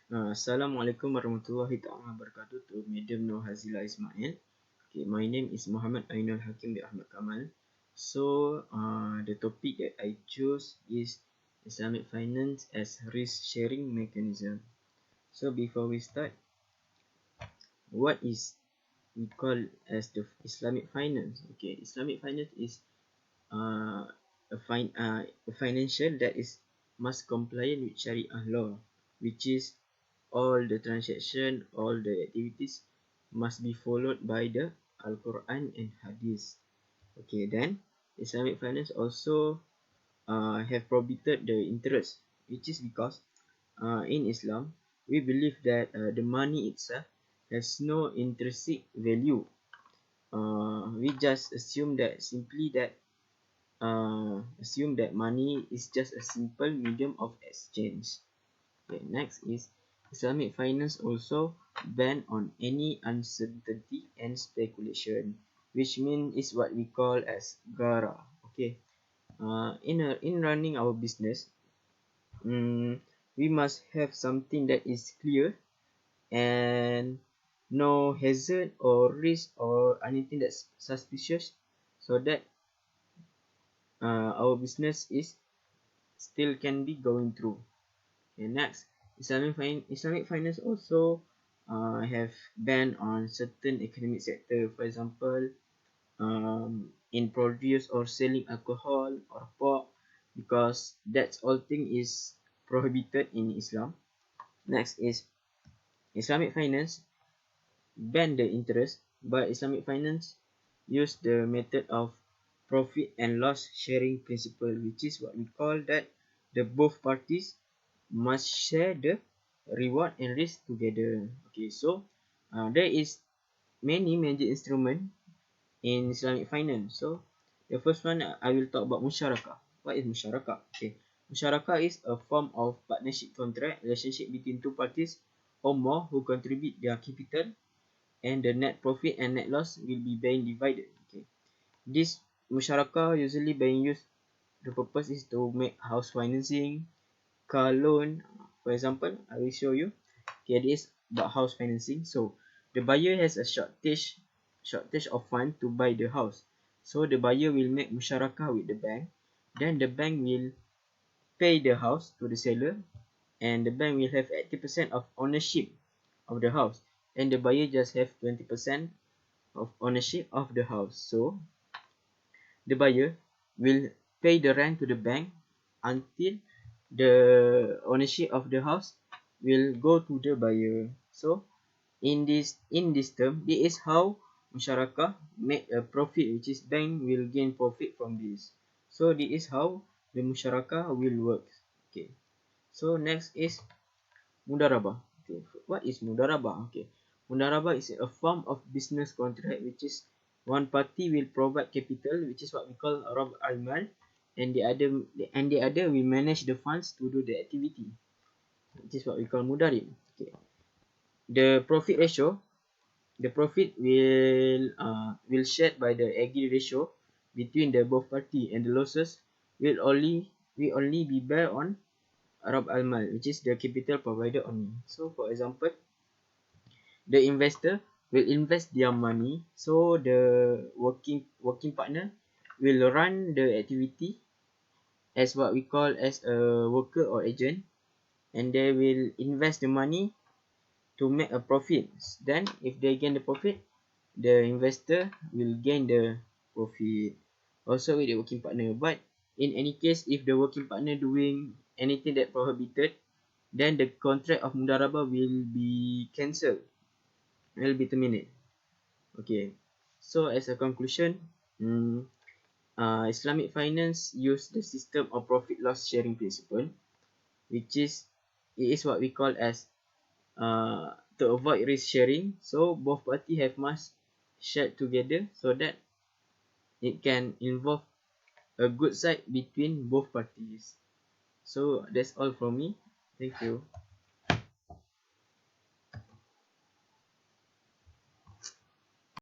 Assalamualaikum warahmatullahi ta'ala wabarakatuh to Madam Nur Hazila Ismail. Okay, my name is Muhammad Ainul Hakim bin Ahmad Kamal. So, the topic that I chose is Islamic Finance as risk sharing mechanism. So, before we start, what is we call as the Islamic Finance? Okay, Islamic Finance is uh, a financial that is must compliant with Sharia law, which is all the transaction, all the activities must be followed by the Al-Quran and Hadith. Okay, then Islamic finance also have prohibited the interest, which is because in Islam we believe that the money itself has no intrinsic value. We just assume that money is just a simple medium of exchange. Okay, next is Islamic finance also ban on any uncertainty and speculation, which means is what we call as gara. Okay, in running our business, we must have something that is clear and no hazard or risk or anything that's suspicious, so that our business is still can be going through. Okay, next, Islamic finance also have ban on certain economic sector. For example, in produce or selling alcohol or pork, because that's all thing is prohibited in Islam. Next is Islamic finance ban the interest, but Islamic finance use the method of profit and loss sharing principle, which is what we call that the both parties must share the reward and risk together. Okay, so there is many major instrument in Islamic finance. So the first one I will talk about musyarakah. What is musyarakah? Okay, musyarakah is a form of partnership contract relationship between two parties or more who contribute their capital, and the net profit and net loss will be being divided. Okay, this musyarakah usually being used. The purpose is to make house financing, car loan. For example, I will show you. Okay, this is about house financing. So the buyer has a shortage of fund to buy the house. So the buyer will make musyarakah with the bank. Then the bank will pay the house to the seller, and the bank will have 80% of ownership of the house, and the buyer just have 20% of ownership of the house. So the buyer will pay the rent to the bank until the ownership of the house will go to the buyer. So in this term, this is how musyarakah make a profit, which is bank will gain profit from this. So this is how the musyarakah will work. Okay, so next is mudarabah. Okay, what is mudarabah? Okay, mudarabah is a form of business contract, which is one party will provide capital, which is what we call rab al-mal, and the other will manage the funds to do the activity, which is what we call mudarib. Okay, the profit ratio, the profit will shared by the agreed ratio between the both party, and the losses will only be bear on rab al-mal, which is the capital provided only. So for example, the investor will invest their money, so the working partner will run the activity as what we call as a worker or agent, and they will invest the money to make a profit. Then if they gain the profit, the investor will gain the profit also with the working partner. But in any case, if the working partner doing anything that prohibited, then the contract of mudarabah will be cancelled, will be terminated. Okay, so as a conclusion, Islamic finance use the system of profit loss sharing principle, which is it is what we call as to avoid risk sharing. So both party have must share together, so that it can involve a good side between both parties. So that's all from me. Thank you.